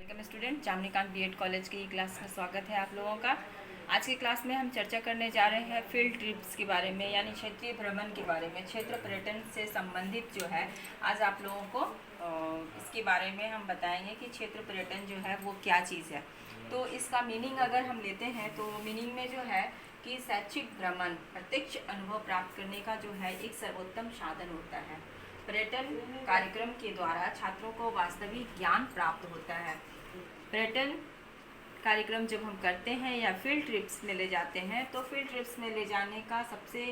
Welcome student, जामनीकांत BEd college की class में स्वागत है आप लोगों का। आज की क्लास में हम चर्चा करने जा रहे हैं फील्ड ट्रिप्स के बारे में, यानी क्षेत्रीय भ्रमण के बारे में। क्षेत्र पर्यटन से संबंधित जो है आज आप लोगों को इसके बारे में हम बताएंगे कि क्षेत्र पर्यटन जो है वो क्या चीज़ है। तो इसका मीनिंग अगर हम लेते हैं तो मीनिंग में जो है कि शैक्षिक भ्रमण प्रत्यक्ष अनुभव प्राप्त करने का जो है एक सर्वोत्तम साधन होता है। पर्यटन कार्यक्रम के द्वारा छात्रों को वास्तविक ज्ञान प्राप्त होता है। पर्यटन कार्यक्रम जब हम करते हैं या फील्ड ट्रिप्स में ले जाते हैं तो फील्ड ट्रिप्स में ले जाने का सबसे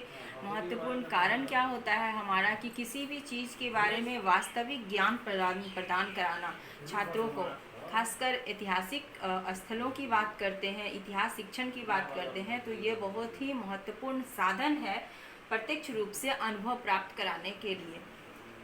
महत्वपूर्ण कारण क्या होता है हमारा, कि किसी भी चीज़ के बारे में वास्तविक ज्ञान प्रदान कराना छात्रों को। खासकर ऐतिहासिक स्थलों की बात करते हैं, इतिहास शिक्षण की बात करते हैं तो ये बहुत ही महत्वपूर्ण साधन है प्रत्यक्ष रूप से अनुभव प्राप्त कराने के लिए।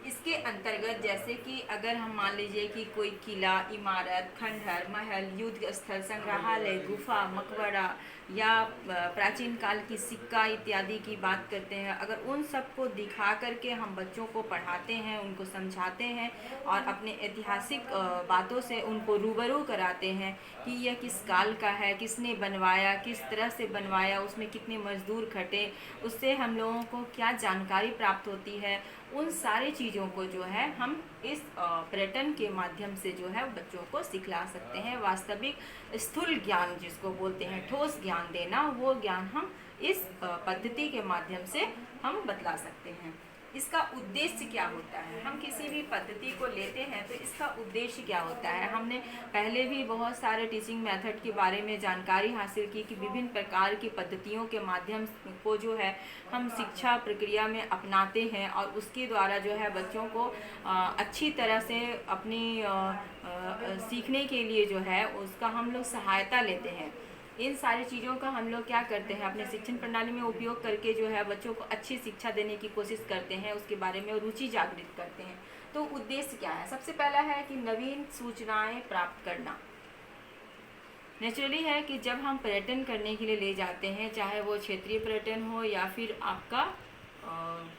इसके अंतर्गत जैसे कि अगर हम मान लीजिए कि कोई किला, इमारत, खंडहर, महल, युद्ध स्थल, संग्रहालय, गुफा, मकबरा या प्राचीन काल की सिक्का इत्यादि की बात करते हैं, अगर उन सबको दिखा करके हम बच्चों को पढ़ाते हैं, उनको समझाते हैं और अपने ऐतिहासिक बातों से उनको रूबरू कराते हैं कि यह किस काल का है, किसने बनवाया, किस तरह से बनवाया, उसमें कितने मजदूर खटे, उससे हम लोगों को क्या जानकारी प्राप्त होती है, उन सारी चीज़ों को जो है हम इस पर्यटन के माध्यम से जो है बच्चों को सिखला सकते हैं। वास्तविक स्थूल ज्ञान जिसको बोलते हैं, ठोस ज्ञान देना, वो ज्ञान हम इस पद्धति के माध्यम से हम बतला सकते हैं। इसका उद्देश्य क्या होता है, हम किसी भी पद्धति को लेते हैं तो इसका उद्देश्य क्या होता है। हमने पहले भी बहुत सारे टीचिंग मेथड के बारे में जानकारी हासिल की कि विभिन्न प्रकार की पद्धतियों के माध्यम को जो है हम शिक्षा प्रक्रिया में अपनाते हैं और उसके द्वारा जो है बच्चों को अच्छी तरह से अपनी सीखने के लिए जो है उसका हम लोग सहायता लेते हैं। इन सारी चीज़ों का हम लोग क्या करते हैं, अपने शिक्षण प्रणाली में उपयोग करके जो है बच्चों को अच्छी शिक्षा देने की कोशिश करते हैं, उसके बारे में रुचि जागृत करते हैं। तो उद्देश्य क्या है, सबसे पहला है कि नवीन सूचनाएं प्राप्त करना। नेचुरली है कि जब हम पर्यटन करने के लिए ले जाते हैं, चाहे वो क्षेत्रीय पर्यटन हो या फिर आपका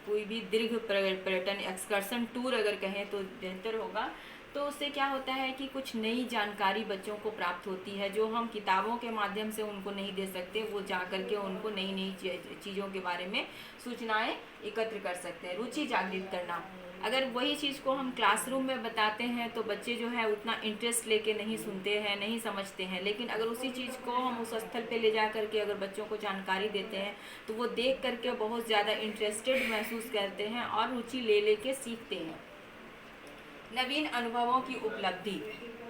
कोई भी दीर्घ पर्यटन एक्सकर्शन टूर अगर कहें तो बेहतर होगा, तो उससे क्या होता है कि कुछ नई जानकारी बच्चों को प्राप्त होती है जो हम किताबों के माध्यम से उनको नहीं दे सकते। वो जा करके उनको नई नई चीज़ों के बारे में सूचनाएं एकत्र कर सकते हैं। रुचि जागृत करना, अगर वही चीज़ को हम क्लासरूम में बताते हैं तो बच्चे जो है उतना इंटरेस्ट लेके नहीं सुनते हैं, नहीं समझते हैं। लेकिन अगर उसी चीज़ को हम उस स्थल पे ले जा करके अगर बच्चों को जानकारी देते हैं तो वो देख करके बहुत ज़्यादा इंटरेस्टेड महसूस करते हैं और रुचि ले लेके सीखते हैं। नवीन अनुभवों की उपलब्धि,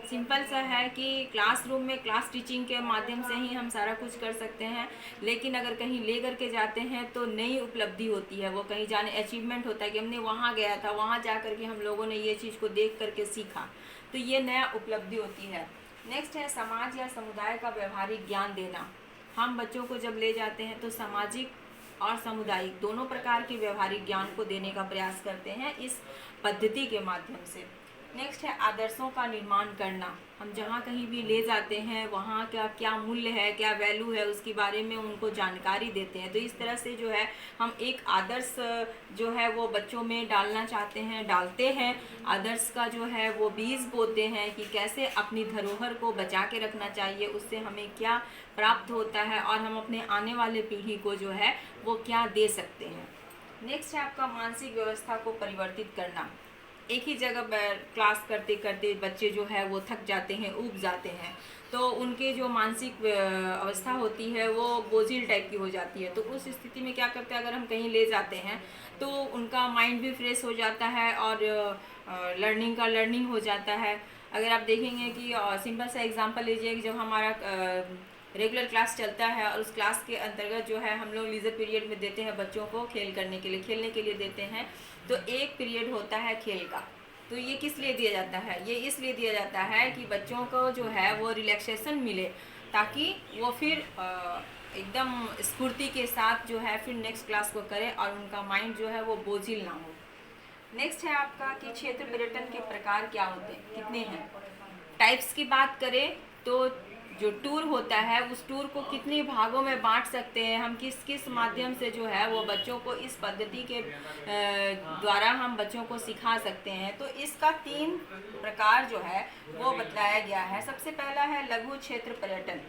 सिंपल सा है कि क्लासरूम में क्लास टीचिंग के माध्यम से ही हम सारा कुछ कर सकते हैं, लेकिन अगर कहीं ले करके जाते हैं तो नई उपलब्धि होती है। वो कहीं जाने अचीवमेंट होता है कि हमने वहाँ गया था, वहाँ जा करके हम लोगों ने ये चीज़ को देख करके सीखा, तो ये नया उपलब्धि होती है। नेक्स्ट है समाज या समुदाय का व्यवहारिक ज्ञान देना। हम बच्चों को जब ले जाते हैं तो सामाजिक और सामुदायिक दोनों प्रकार के व्यवहारिक ज्ञान को देने का प्रयास करते हैं इस पद्धति के माध्यम से। नेक्स्ट है आदर्शों का निर्माण करना। हम जहाँ कहीं भी ले जाते हैं वहाँ का क्या मूल्य है, क्या वैल्यू है, उसके बारे में उनको जानकारी देते हैं। तो इस तरह से जो है हम एक आदर्श जो है वो बच्चों में डालना चाहते हैं, डालते हैं। आदर्श का जो है वो बीज बोते हैं कि कैसे अपनी धरोहर को बचा के रखना चाहिए, उससे हमें क्या प्राप्त होता है और हम अपने आने वाले पीढ़ी को जो है वो क्या दे सकते हैं। नेक्स्ट है आपका मानसिक व्यवस्था को परिवर्तित करना। एक ही जगह क्लास करते करते बच्चे जो है वो थक जाते हैं, ऊब जाते हैं, तो उनके जो मानसिक अवस्था होती है वो बोझिल टाइप की हो जाती है। तो उस स्थिति में क्या करते हैं, अगर हम कहीं ले जाते हैं तो उनका माइंड भी फ्रेश हो जाता है और लर्निंग हो जाता है। अगर आप देखेंगे कि सिंपल सा एग्जांपल लीजिए कि जब हमारा रेगुलर क्लास चलता है और उस क्लास के अंतर्गत जो है हम लोग लीजर पीरियड में देते हैं बच्चों को खेलने के लिए देते हैं, तो एक पीरियड होता है खेल का। तो ये किस लिए दिया जाता है, ये इसलिए दिया जाता है कि बच्चों को जो है वो रिलैक्सेशन मिले, ताकि वो फिर एकदम स्फूर्ति के साथ जो है फिर नेक्स्ट क्लास को करें और उनका माइंड जो है वो बोझिल ना हो। नेक्स्ट है आपका कि क्षेत्र पर्यटन के प्रकार क्या होते हैं, कितने हैं। टाइप्स की बात करें तो जो टूर होता है उस टूर को कितने भागों में बांट सकते हैं, हम किस किस माध्यम से जो है वो बच्चों को इस पद्धति के द्वारा हम बच्चों को सिखा सकते हैं। तो इसका 3 प्रकार जो है वो बताया गया है। सबसे पहला है लघु क्षेत्र पर्यटन।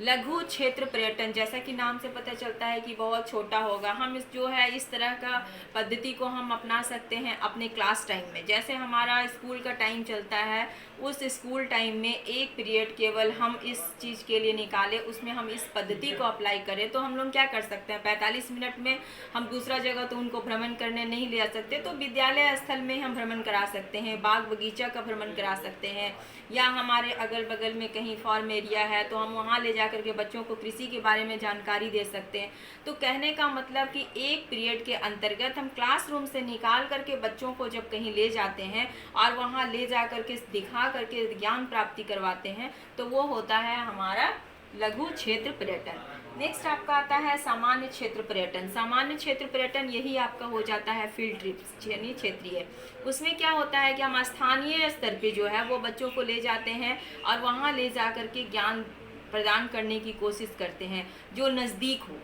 लघु क्षेत्र पर्यटन, जैसा कि नाम से पता चलता है कि बहुत छोटा होगा। हम इस तरह का पद्धति को हम अपना सकते हैं अपने क्लास टाइम में। जैसे हमारा स्कूल का टाइम चलता है, उस स्कूल टाइम में एक पीरियड केवल हम इस चीज़ के लिए निकालें, उसमें हम इस पद्धति को अप्लाई करें, तो हम लोग क्या कर सकते हैं, 45 मिनट में हम दूसरा जगह तो उनको भ्रमण करने नहीं ले जा सकते, तो विद्यालय स्थल में हम भ्रमण करा सकते हैं, बाग बगीचा का भ्रमण करा सकते हैं, या हमारे अगल बगल में कहीं फार्म एरिया है तो हम वहाँ ले जा करके बच्चों को कृषि के बारे में जानकारी दे सकते हैं। तो कहने का मतलब कि एक पीरियड के अंतर्गत हम क्लासरूम से निकाल करके बच्चों को जब कहीं ले जाते हैं और वहाँ ले जा करके दिखा करके ज्ञान प्राप्ति करवाते हैं, तो वो होता है हमारा लघु क्षेत्र पर्यटन। नेक्स्ट आपका आता है सामान्य क्षेत्र पर्यटन। सामान्य क्षेत्र पर्यटन यही आपका हो जाता है फील्ड ट्रिप्स, यानी क्षेत्रीय। उसमें क्या होता है कि हम स्थानीय स्तर पे जो है वो बच्चों को ले जाते हैं और वहाँ ले जा करके ज्ञान प्रदान करने की कोशिश करते हैं, जो नज़दीक हो,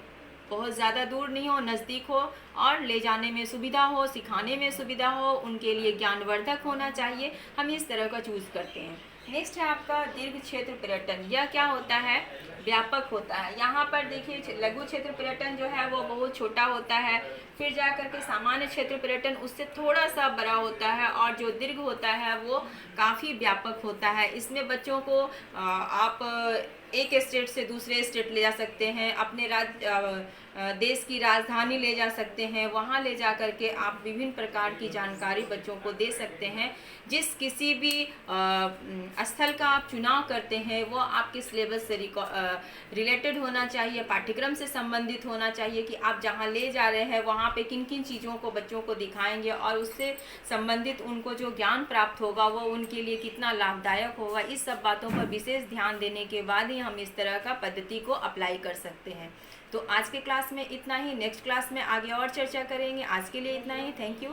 बहुत ज़्यादा दूर नहीं हो, नज़दीक हो और ले जाने में सुविधा हो, सिखाने में सुविधा हो, उनके लिए ज्ञानवर्धक होना चाहिए। हम इस तरह का चूज़ करते हैं। नेक्स्ट है आपका दीर्घ क्षेत्र पर्यटन। यह क्या होता है, व्यापक होता है। यहाँ पर देखिए लघु क्षेत्र पर्यटन जो है वो बहुत छोटा होता है, फिर जा कर के सामान्य क्षेत्र पर्यटन उससे थोड़ा सा बड़ा होता है, और जो दीर्घ होता है वो काफ़ी व्यापक होता है। इसमें बच्चों को आप एक स्टेट से दूसरे स्टेट ले जा सकते हैं, अपने देश की राजधानी ले जा सकते हैं, वहाँ ले जा कर के आप विभिन्न प्रकार की जानकारी बच्चों को दे सकते हैं। जिस किसी भी स्थल का आप चुनाव करते हैं वो आपके सिलेबस से रिलेटेड होना चाहिए, पाठ्यक्रम से संबंधित होना चाहिए कि आप जहाँ ले जा रहे हैं वहाँ पे किन किन चीज़ों को बच्चों को दिखाएंगे और उससे संबंधित उनको जो ज्ञान प्राप्त होगा वो उनके लिए कितना लाभदायक होगा। इस सब बातों पर विशेष ध्यान देने के बाद ही हम इस तरह का पद्धति को अप्लाई कर सकते हैं। तो आज के क्लास में इतना ही, नेक्स्ट क्लास में आगे और चर्चा करेंगे। आज के लिए इतना ही, थैंक यू।